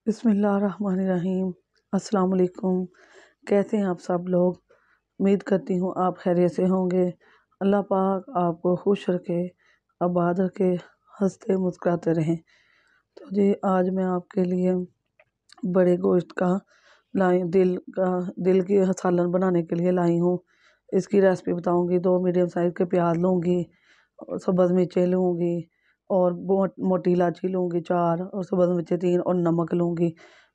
बिस्मिल्लाहिर्रहमानिर्रहीम। अस्सलाम वालेकुम। कैसे हैं आप सब लोग? उम्मीद करती हूँ आप खैरियत से होंगे। अल्लाह पाक आपको खुश रखे, आबाद रखे, हंसते मुस्कुराते रहें। तो जी आज मैं आपके लिए बड़े गोश्त का दिल की सालन बनाने के लिए लाई हूँ। इसकी रेसिपी बताऊँगी। 2 मीडियम साइज़ के प्याज लूँगी, सब्ज़ मिर्चें लूँगी और मोटी इलायची लूँगी 4 और सब्ज़ मिर्चें 3 और नमक लूँगी।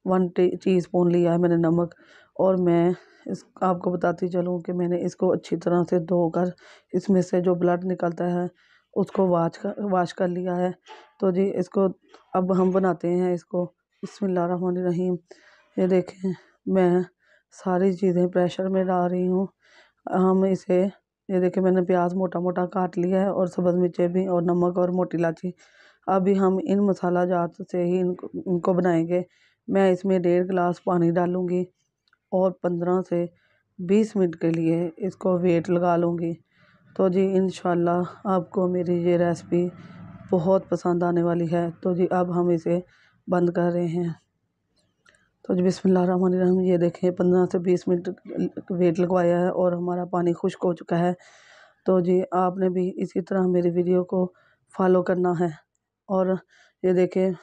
1 टी स्पून लिया है मैंने नमक। और मैं इस आपको बताती चलूँ कि मैंने इसको अच्छी तरह से धोकर इसमें से जो ब्लड निकलता है उसको वाश कर लिया है। तो जी इसको अब हम बनाते हैं इसको। बिस्मिल्लाहिर्रहमानिर्रहीम। ये देखें मैं सारी चीज़ें प्रेशर में डाल रही हूँ। हम इसे ये देखिए मैंने प्याज मोटा मोटा काट लिया है और सब्ज़ मिर्चें भी और नमक और मोटी इलायची। अभी हम इन मसाला जात से ही इनको बनाएंगे। मैं इसमें 1.5 गिलास पानी डालूँगी और 15 से 20 मिनट के लिए इसको वेट लगा लूँगी। तो जी इंशाल्लाह आपको मेरी ये रेसिपी बहुत पसंद आने वाली है। तो जी अब हम इसे बंद कर रहे हैं। तो जी बिस्मिल्लाहिर्रहमानिर्रहीम। ये देखें 15 से 20 मिनट वेट लगवाया है और हमारा पानी खुश्क हो चुका है। तो जी आपने भी इसी तरह मेरी वीडियो को फॉलो करना है। और ये देखें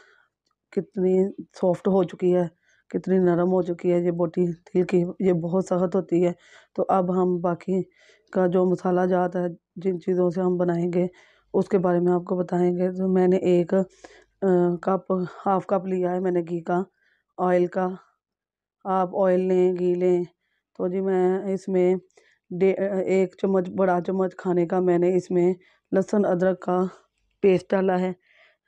कितनी सॉफ्ट हो चुकी है, कितनी नरम हो चुकी है। ये बोटी तिल की ये बहुत सख्त होती है। तो अब हम बाकी का जो मसाला जात है जिन चीज़ों से हम बनाएंगे उसके बारे में आपको बताएंगे। तो मैंने एक हाफ कप लिया है मैंने घी का, ऑयल का। आप ऑयल लें, घी लें। तो जी मैं इसमें 1 चम्मच बड़ा चम्मच खाने का मैंने इसमें लहसुन अदरक का पेस्ट डाला है।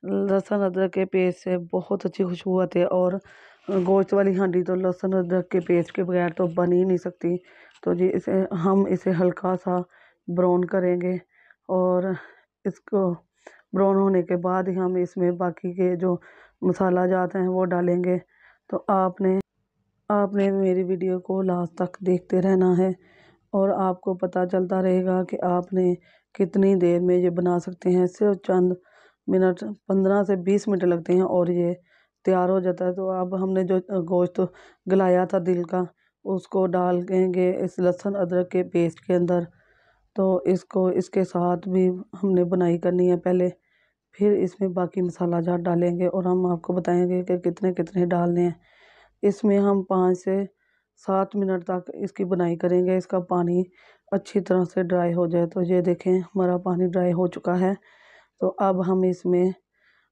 लहसुन अदरक के पेस्ट से बहुत अच्छी खुशबू आती है और गोश्त वाली हांडी तो लहसुन अदरक के पेस्ट के बगैर तो बन ही नहीं सकती। तो जी इसे हल्का सा ब्राउन करेंगे और इसको ब्राउन होने के बाद ही हम इसमें बाकी के जो मसाला जाते हैं वो डालेंगे। तो आपने मेरी वीडियो को लास्ट तक देखते रहना है और आपको पता चलता रहेगा कि आपने कितनी देर में ये बना सकते हैं। सिर्फ चंद मिनट 15 से 20 मिनट लगते हैं और ये तैयार हो जाता है। तो अब हमने जो गोश्त गलाया था दिल का उसको डाल देंगे इस लहसुन अदरक के पेस्ट के अंदर। तो इसको इसके साथ भी हमने बुनाई करनी है पहले, फिर इसमें बाकी मसाला जात डालेंगे और हम आपको बताएंगे कि कितने कितने डालने हैं। इसमें हम 5 से 7 मिनट तक इसकी बुनाई करेंगे। इसका पानी अच्छी तरह से ड्राई हो जाए। तो ये देखें हमारा पानी ड्राई हो चुका है। तो अब हम इसमें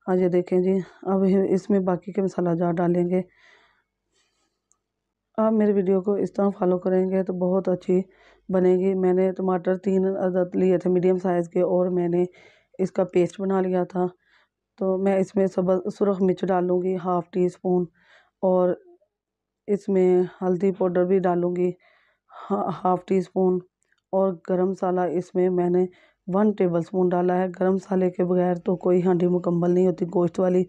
हाँ ये देखें जी अब इसमें बाकी के मसाला जार डालेंगे। आप मेरी वीडियो को इस तरह फॉलो करेंगे तो बहुत अच्छी बनेगी। मैंने टमाटर 3 अदद लिए थे मीडियम साइज़ के और मैंने इसका पेस्ट बना लिया था। तो मैं इसमें सुरख मिर्च डालूँगी हाफ़ टी स्पून और इसमें हल्दी पाउडर भी डालूँगी हाफ़ टी स्पून और गरम मसाला इसमें मैंने 1 टेबलस्पून डाला है। गरम मसाले के बगैर तो कोई हांडी मुकम्मल नहीं होती गोश्त वाली।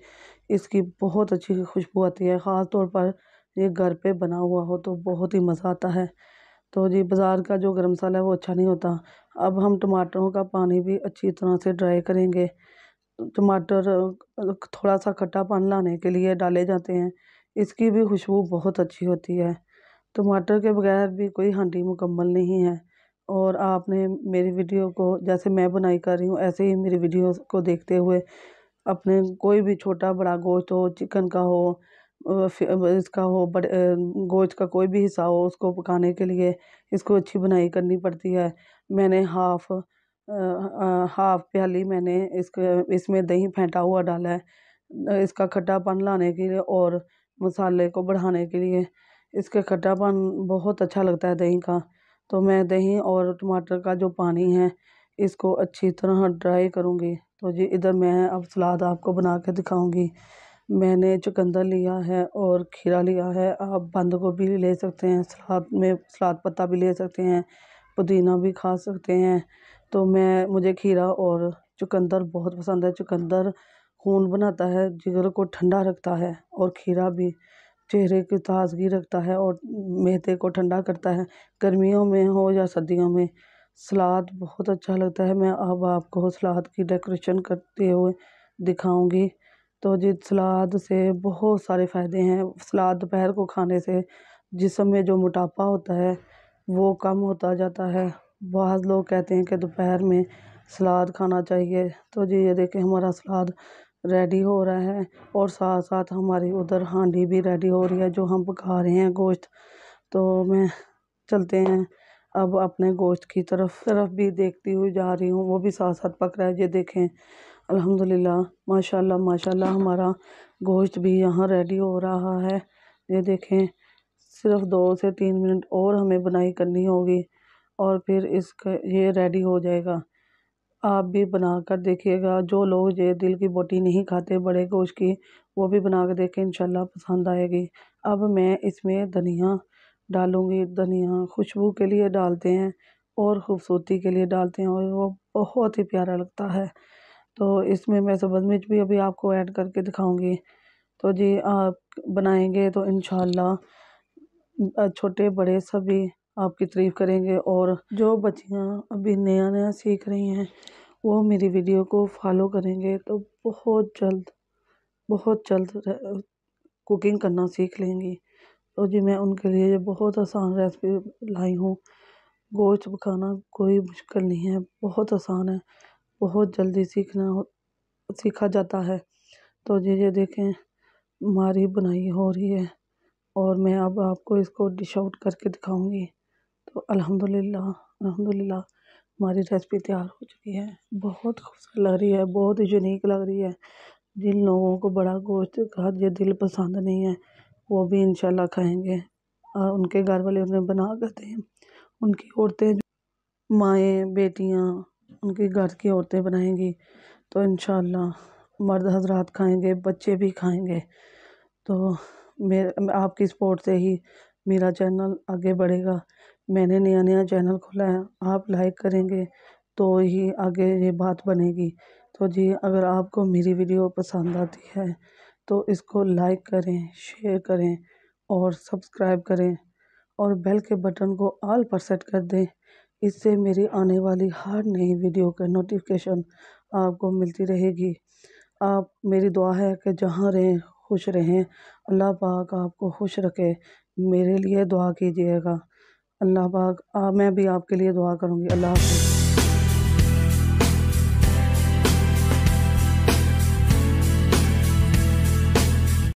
इसकी बहुत अच्छी खुशबू आती है, ख़ास तौर पर ये घर पे बना हुआ हो तो बहुत ही मज़ा आता है। तो जी बाज़ार का जो गरम मसाला है वो अच्छा नहीं होता। अब हम टमाटरों का पानी भी अच्छी तरह से ड्राई करेंगे। टमाटर थोड़ा सा खट्टापन लाने के लिए डाले जाते हैं। इसकी भी खुशबू बहुत अच्छी होती है। टमाटर के बगैर भी कोई हांडी मुकम्मल नहीं है। और आपने मेरी वीडियो को जैसे मैं बुनाई कर रही हूँ ऐसे ही मेरी वीडियो को देखते हुए अपने कोई भी छोटा बड़ा गोश्त हो, चिकन का हो, इसका हो, बड़े गोश्त का कोई भी हिस्सा हो उसको पकाने के लिए इसको अच्छी बुनाई करनी पड़ती है। मैंने हाफ़ प्याली मैंने इसमें दही फेंटा हुआ डाला है इसका खट्टापन लाने के लिए और मसाले को बढ़ाने के लिए। इसका खट्टापन बहुत अच्छा लगता है दही का। तो मैं दही और टमाटर का जो पानी है इसको अच्छी तरह ड्राई करूँगी। तो जी इधर मैं अब सलाद आपको बना के दिखाऊँगी। मैंने चुकंदर लिया है और खीरा लिया है। आप बंद गोभी भी ले सकते हैं, सलाद पत्ता भी ले सकते हैं, पुदीना भी खा सकते हैं। तो मुझे खीरा और चुकंदर बहुत पसंद है। चुकंदर खून बनाता है, जिगर को ठंडा रखता है और खीरा भी चेहरे की ताजगी रखता है और मैदे को ठंडा करता है। गर्मियों में हो या सर्दियों में सलाद बहुत अच्छा लगता है। मैं अब आपको सलाद की डेकोरेशन करते हुए दिखाऊंगी। तो जी सलाद से बहुत सारे फ़ायदे हैं। सलाद दोपहर को खाने से जिस्म में जो मोटापा होता है वो कम होता जाता है। बहुत लोग कहते हैं कि दोपहर में सलाद खाना चाहिए। तो जी ये देखें हमारा सलाद रेडी हो रहा है और साथ साथ हमारी उधर हांडी भी रेडी हो रही है जो हम पका रहे हैं गोश्त। तो मैं चलते हैं अब अपने गोश्त की तरफ भी देखती हुई जा रही हूँ, वो भी साथ साथ पक रहा है। ये देखें अल्हम्दुलिल्लाह माशाल्लाह माशाल्लाह हमारा गोश्त भी यहाँ रेडी हो रहा है। ये देखें सिर्फ 2 से 3 मिनट और हमें बुनाई करनी होगी और फिर इसका ये रेडी हो जाएगा। आप भी बना कर देखिएगा। जो लोग ये दिल की बोटी नहीं खाते बड़े गोश्त की, वो भी बना कर देखें, इंशाल्लाह पसंद आएगी। अब मैं इसमें धनिया डालूँगी। धनिया खुशबू के लिए डालते हैं और ख़ूबसूरती के लिए डालते हैं और वो बहुत ही प्यारा लगता है। तो इसमें मैं सब्ज़ मिर्च भी अभी आपको ऐड करके दिखाऊँगी। तो जी आप बनाएँगे तो इंशाल्लाह छोटे बड़े सभी आपकी तारीफ़ करेंगे। और जो बच्चियाँ अभी नया नया सीख रही हैं वो मेरी वीडियो को फॉलो करेंगे तो बहुत जल्द कुकिंग करना सीख लेंगी। तो जी मैं उनके लिए ये बहुत आसान रेसिपी लाई हूँ। गोश्त पकाना कोई मुश्किल नहीं है, बहुत आसान है, बहुत जल्दी सीखा जाता है। तो जी ये देखें हमारी बुनाई हो रही है और मैं अब आपको इसको डिश आउट करके दिखाऊंगी। तो अल्हम्दुलिल्लाह अल्हम्दुलिल्लाह हमारी रेसिपी तैयार हो चुकी है। बहुत खूबसूरत लग रही है, बहुत यूनिक लग रही है। जिन लोगों को बड़ा गोश्त का ये दिल पसंद नहीं है वो भी इंशाल्लाह खाएंगे और उनके घर वाले उन्हें बना कर दें। उनकी औरतें माएँ बेटियाँ उनके घर की औरतें बनाएंगी तो इंशाल्लाह मर्द हजरात खाएंगे, बच्चे भी खाएंगे। तो मेरे आपकी सपोर्ट से ही मेरा चैनल आगे बढ़ेगा। मैंने नया नया चैनल खोला है, आप लाइक करेंगे तो ही आगे ये बात बनेगी। तो जी अगर आपको मेरी वीडियो पसंद आती है तो इसको लाइक करें, शेयर करें और सब्सक्राइब करें और बेल के बटन को ऑल पर सेट कर दें। इससे मेरी आने वाली हर नई वीडियो का नोटिफिकेशन आपको मिलती रहेगी। आप मेरी दुआ है कि जहाँ रहें खुश रहें, अल्लाह पाक आपको खुश रखे। मेरे लिए दुआ कीजिएगा। अल्लाह पाक मैं भी आपके लिए दुआ करूँगी। अल्लाह हाफ़िज़।